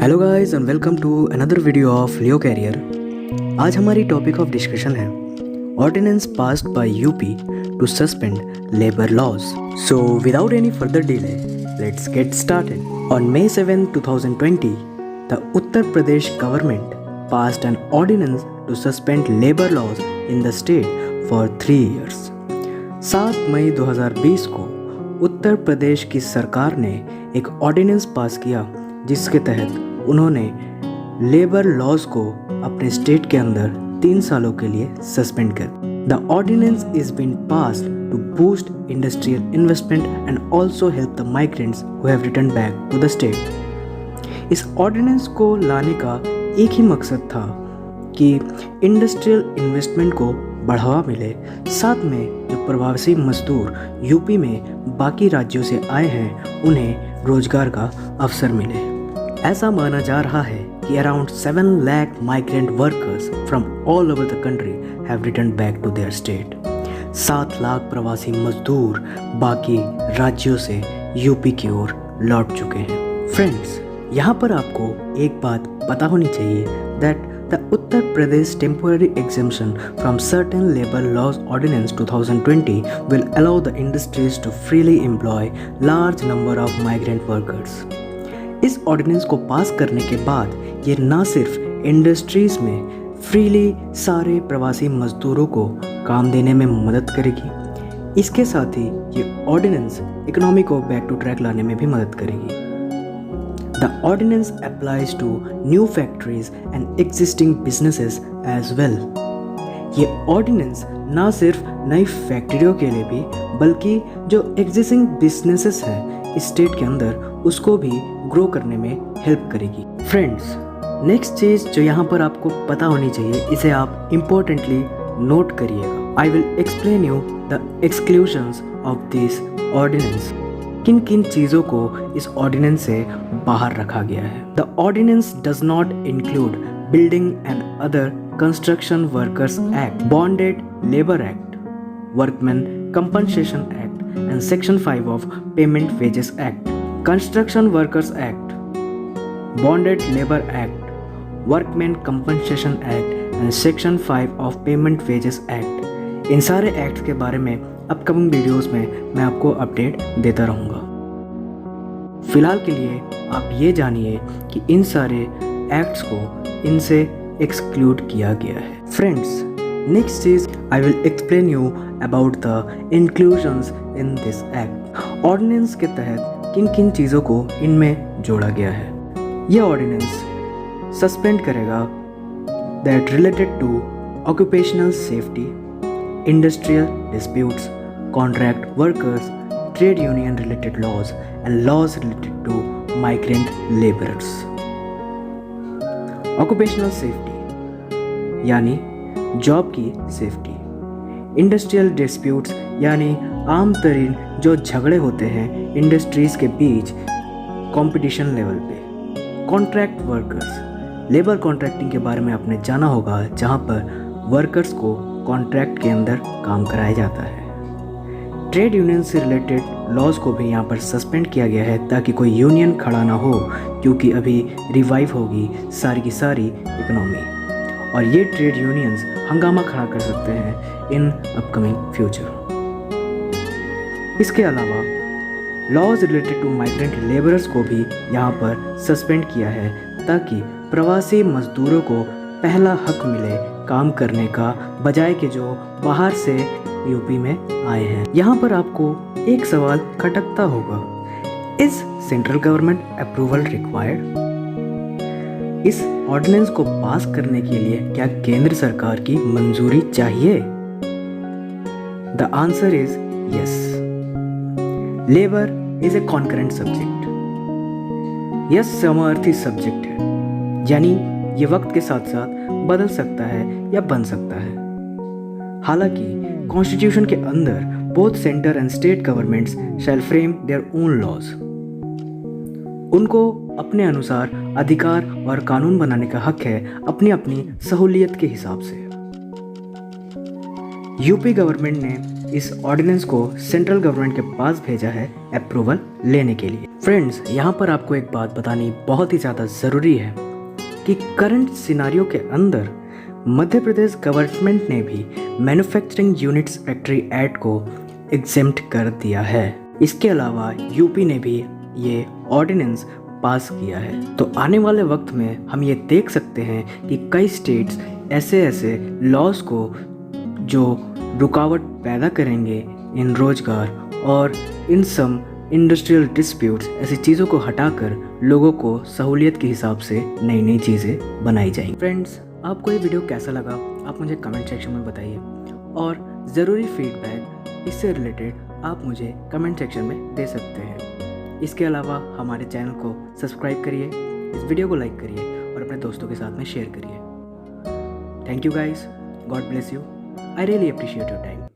Hello guys and welcome to another video of Leo career. आज हमारी topic of discussion है ordinance passed by UP to suspend labour laws. So without any further delay let's get started. On May 7, 2020 the Uttar Pradesh government passed an ordinance to suspend labor laws in the state for 3 years। 7 मई 2020 को उत्तर प्रदेश की सरकार ने एक ordinance पास किया जिसके तहत उन्होंने labour laws को अपने स्टेट के अंदर 3 सालों के लिए सस्पेंड कर। The ordinance is been passed to boost industrial investment and also help the migrants who have return back to the state. इस ऑर्डिनेंस को लाने का एक ही मकसद था कि इंडस्ट्रियल इन्वेस्टमेंट को बढ़ावा मिले, साथ में जो प्रवासी मजदूर यूपी में बाकी राज्यों से आए हैं उन्हें रोजगार का अवसर मिले। ऐसा माना जा रहा है कि around 7 lakh migrant workers from all over the country have return back to their state. 7 lakh प्रवासी मजदूर बाकी राज्यों से यूपी की ओर लौट चुके हैं। फ्रेंड्स, यहाँ पर आपको एक बात पता होनी चाहिए that the Uttar Pradesh temporary exemption from certain labour laws ordinance 2020 will allow the industries to freely employ large number of migrant workers। इस ऑर्डिनेंस को पास करने के बाद ये ना सिर्फ इंडस्ट्रीज में फ्रीली सारे प्रवासी मजदूरों को काम देने में मदद करेगी, इसके साथ ही ये ऑर्डिनेंस इकोनॉमी को बैक टू ट्रैक लाने में भी मदद करेगी। The ordinance applies to new factories and existing businesses as well। ये ऑर्डिनेंस ना सिर्फ नई फैक्ट्रियों के लिए भी बल्कि जो एग्जिस्टिंग बिजनेसेस हैं इस स्टेट के अंदर उसको भी ग्रो करने में हेल्प करेगी। फ्रेंड्स, नेक्स्ट चीज़ जो यहाँ पर आपको पता होनी चाहिए, इसे आप इम्पोर्टेंटली नोट करिएगा। I will explain you the exclusions of this ordinance. किन किन चीज़ों को इस ऑर्डिनेंस से बाहर रखा गया है। The ordinance does not include building and other construction workers act, bonded labour act, workman compensation act and section 5 of payment wages act. Construction workers act, bonded labour act, workman compensation act and section 5 of payment wages act, इन सारे act के बारे में upcoming videos में मैं आपको update देता रहूँगा। फिलहाल के लिए आप ये जानिए कि इन सारे एक्ट्स को इनसे एक्सक्लूड किया गया है। फ्रेंड्स, नेक्स्ट चीज I will explain you about the inclusions in this act. Ordinance के तहत किन किन चीज़ों को इनमें जोड़ा गया है। यह ऑर्डिनेंस सस्पेंड करेगा that related to occupational safety, industrial disputes, contract workers, trade union related laws and laws related to migrant labourers. Occupational safety यानी जॉब की सेफ्टी, इंडस्ट्रियल डिस्प्यूट्स यानी आम तरीन जो झगड़े होते हैं इंडस्ट्रीज के बीच कंपटीशन लेवल पे। कॉन्ट्रैक्ट वर्कर्स, लेबर कॉन्ट्रैक्टिंग के बारे में आपने जाना होगा, जहाँ पर वर्कर्स को कॉन्ट्रैक्ट के अंदर काम कराया जाता है। ट्रेड यूनियन से रिलेटेड लॉज को भी यहाँ पर सस्पेंड किया गया है ताकि कोई यूनियन खड़ा ना हो, क्योंकि अभी रिवाइव होगी सारी की सारी इकोनॉमी और ये ट्रेड यूनियंस हंगामा खड़ा कर सकते हैं इन अपकमिंग फ्यूचर। इसके अलावा laws related to migrant labourers को भी यहाँ पर सस्पेंड किया है ताकि प्रवासी मजदूरों को पहला हक मिले काम करने का, बजाय के जो बाहर से यूपी में आए हैं। यहाँ पर आपको एक सवाल खटकता होगा, is central government approval required? इस ऑर्डिनेंस को पास करने के लिए क्या केंद्र सरकार की मंजूरी चाहिए? The answer is yes. Labour is a concurrent subject. यह समअर्थी सब्जेक्ट है, यानी ये वक्त के साथ साथ बदल सकता है या बन सकता है। हालांकि कॉन्स्टिट्यूशन के अंदर both centre and state governments shall frame their own laws. उनको अपने अनुसार अधिकार और कानून बनाने का हक है अपनी अपनी सहूलियत के हिसाब से। यूपी गवर्नमेंट ने इस ऑर्डिनेंस को सेंट्रल गवर्नमेंट के पास भेजा है अप्रूवल लेने के लिए। फ्रेंड्स, यहाँ पर आपको एक बात बतानी बहुत ही ज़्यादा ज़रूरी है कि करंट सिनारियो के अंदर मध्य प्रदेश गवर्नमेंट ने भी मैन्युफैक्चरिंग यूनिट्स फैक्ट्री एक्ट को एग्जेम्प्ट कर दिया है। इसके अलावा यूपी ने भी ये ऑर्डिनेंस पास किया है। तो आने वाले वक्त में हम ये देख सकते हैं कि कई स्टेट्स ऐसे लॉज को जो रुकावट पैदा करेंगे इन रोजगार और इन सम इंडस्ट्रियल डिस्प्यूट्स, ऐसी चीज़ों को हटाकर लोगों को सहूलियत के हिसाब से नई नई चीज़ें बनाई जाएंगी। फ्रेंड्स, आपको ये वीडियो कैसा लगा आप मुझे कमेंट सेक्शन में बताइए और ज़रूरी फीडबैक इससे रिलेटेड आप मुझे कमेंट सेक्शन में दे सकते हैं। इसके अलावा हमारे चैनल को सब्सक्राइब करिए, इस वीडियो को लाइक करिए और अपने दोस्तों के साथ में शेयर करिए। Thank you guys, God bless you, I really appreciate your time.